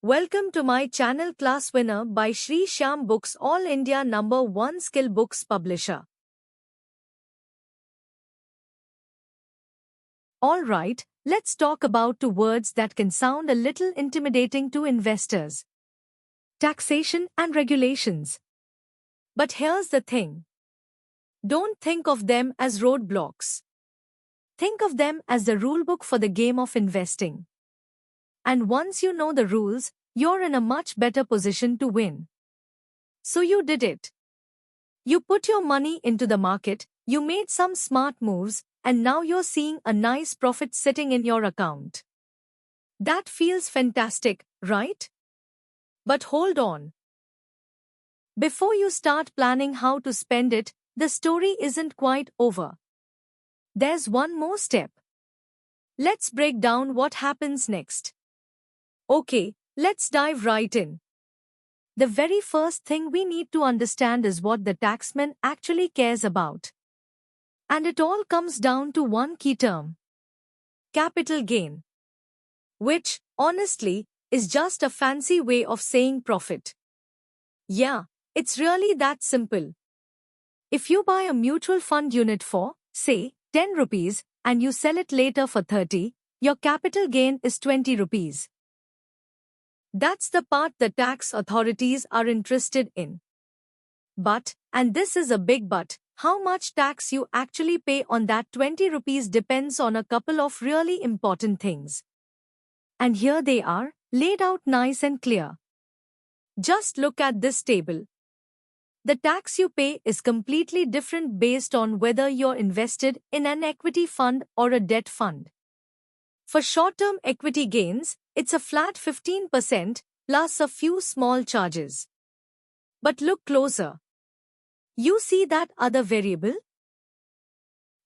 Welcome to my channel Class Winner by Shri Shyam Books, All India number 1 skill books publisher. Alright, let's talk about two words that can sound a little intimidating to investors. Taxation and regulations. But here's the thing. Don't think of them as roadblocks. Think of them as the rulebook for the game of investing. And once you know the rules, you're in a much better position to win. So you did it. You put your money into the market, you made some smart moves, and now you're seeing a nice profit sitting in your account. That feels fantastic, right? But hold on. Before you start planning how to spend it, the story isn't quite over. There's one more step. Let's break down what happens next. Okay, let's dive right in. The very first thing we need to understand is what the taxman actually cares about. And it all comes down to one key term. Capital gain. Which, honestly, is just a fancy way of saying profit. Yeah, it's really that simple. If you buy a mutual fund unit for, say, 10 rupees and you sell it later for 30, your capital gain is 20 rupees. That's the part the tax authorities are interested in. But, and this is a big but, how much tax you actually pay on that 20 rupees depends on a couple of really important things. And here they are, laid out nice and clear. Just look at this table. The tax you pay is completely different based on whether you're invested in an equity fund or a debt fund. For short-term equity gains, it's a flat 15% plus a few small charges. But look closer. You see that other variable?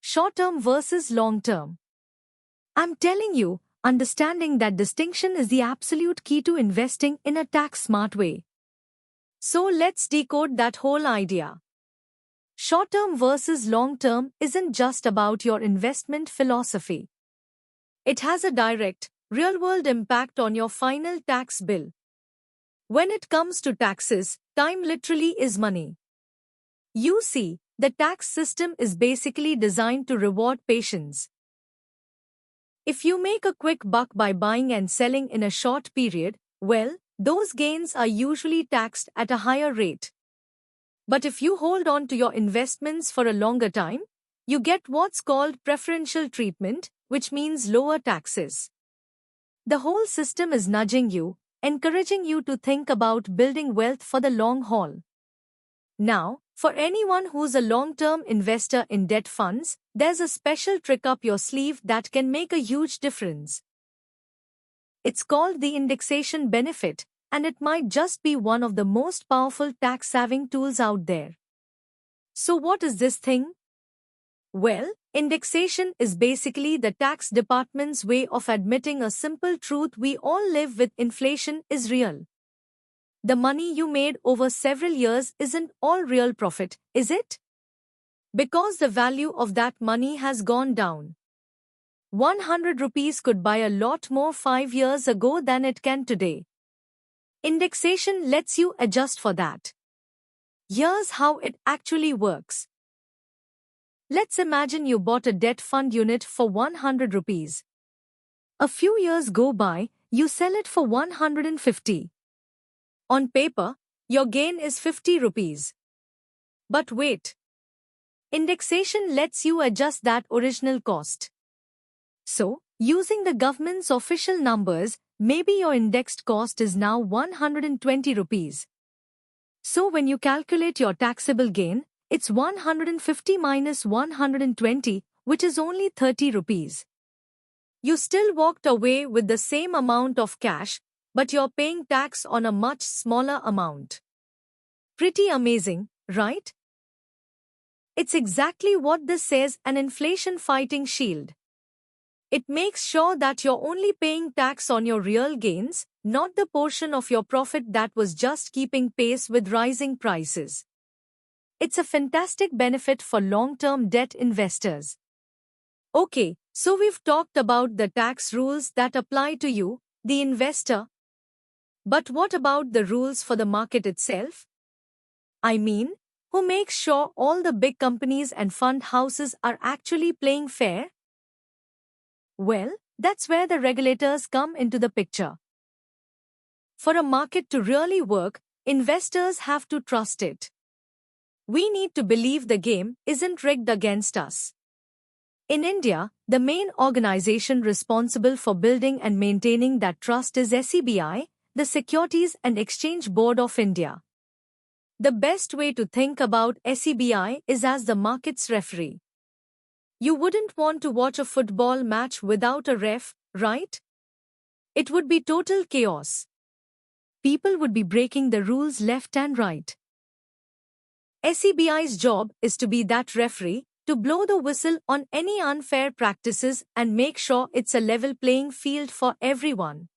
Short-term versus long-term. I'm telling you, understanding that distinction is the absolute key to investing in a tax-smart way. So let's decode that whole idea. Short-term versus long-term isn't just about your investment philosophy. It has a direct, real-world impact on your final tax bill. When it comes to taxes, time literally is money. You see, the tax system is basically designed to reward patience. If you make a quick buck by buying and selling in a short period, well, those gains are usually taxed at a higher rate. But if you hold on to your investments for a longer time, you get what's called preferential treatment, which means lower taxes. The whole system is nudging you, encouraging you to think about building wealth for the long haul. Now, for anyone who's a long-term investor in debt funds, there's a special trick up your sleeve that can make a huge difference. It's called the indexation benefit, and it might just be one of the most powerful tax-saving tools out there. So what is this thing? Well, indexation is basically the tax department's way of admitting a simple truth we all live with: inflation is real. The money you made over several years isn't all real profit, is it? Because the value of that money has gone down. 100 rupees could buy a lot more 5 years ago than it can today. Indexation lets you adjust for that. Here's how it actually works. Let's imagine you bought a debt fund unit for 100 rupees. A few years go by, you sell it for 150. On paper, your gain is 50 rupees. But wait. Indexation lets you adjust that original cost. So, using the government's official numbers, maybe your indexed cost is now 120 rupees. So when you calculate your taxable gain, it's 150 minus 120, which is only 30 rupees. You still walked away with the same amount of cash, but you're paying tax on a much smaller amount. Pretty amazing, right? It's exactly what this says: an inflation-fighting shield. It makes sure that you're only paying tax on your real gains, not the portion of your profit that was just keeping pace with rising prices. It's a fantastic benefit for long-term debt investors. Okay, so we've talked about the tax rules that apply to you, the investor. But what about the rules for the market itself? I mean, who makes sure all the big companies and fund houses are actually playing fair? Well, that's where the regulators come into the picture. For a market to really work, investors have to trust it. We need to believe the game isn't rigged against us. In India, the main organization responsible for building and maintaining that trust is SEBI, the Securities and Exchange Board of India. The best way to think about SEBI is as the market's referee. You wouldn't want to watch a football match without a ref, right? It would be total chaos. People would be breaking the rules left and right. SEBI's job is to be that referee, to blow the whistle on any unfair practices and make sure it's a level playing field for everyone.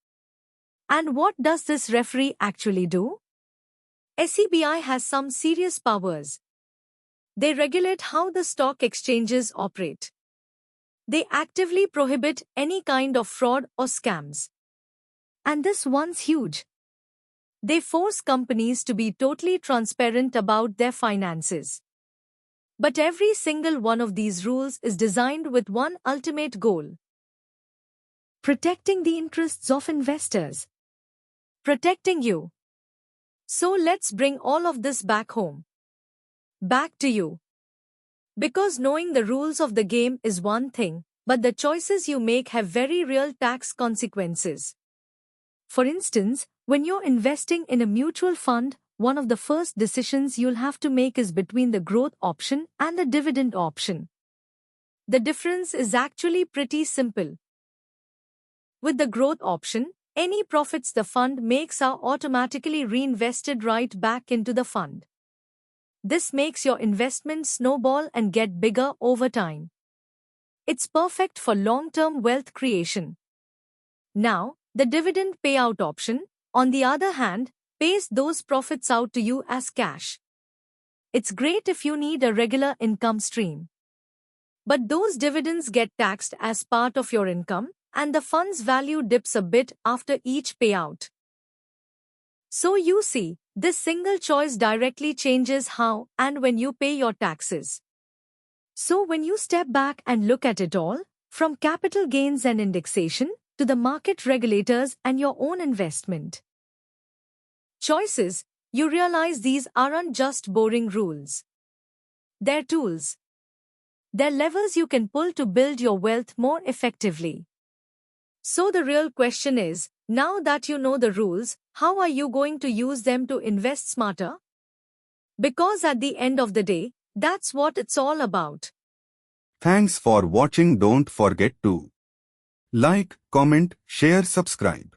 And what does this referee actually do? SEBI has some serious powers. They regulate how the stock exchanges operate. They actively prohibit any kind of fraud or scams. And this one's huge. They force companies to be totally transparent about their finances. But every single one of these rules is designed with one ultimate goal: protecting the interests of investors. Protecting you. So let's bring all of this back home. Back to you. Because knowing the rules of the game is one thing, but the choices you make have very real tax consequences. For instance, when you're investing in a mutual fund, one of the first decisions you'll have to make is between the growth option and the dividend option. The difference is actually pretty simple. With the growth option, any profits the fund makes are automatically reinvested right back into the fund. This makes your investment snowball and get bigger over time. It's perfect for long-term wealth creation. Now, the dividend payout option, on the other hand, pays those profits out to you as cash. It's great if you need a regular income stream. But those dividends get taxed as part of your income, and the fund's value dips a bit after each payout. So you see, this single choice directly changes how and when you pay your taxes. So when you step back and look at it all, from capital gains and indexation, to the market regulators and your own investment choices, you realize these aren't just boring rules. They're tools. They're levers you can pull to build your wealth more effectively. So the real question is, now that you know the rules, how are you going to use them to invest smarter? Because at the end of the day, that's what it's all about. Thanks for watching. Don't forget to like, comment, share, subscribe.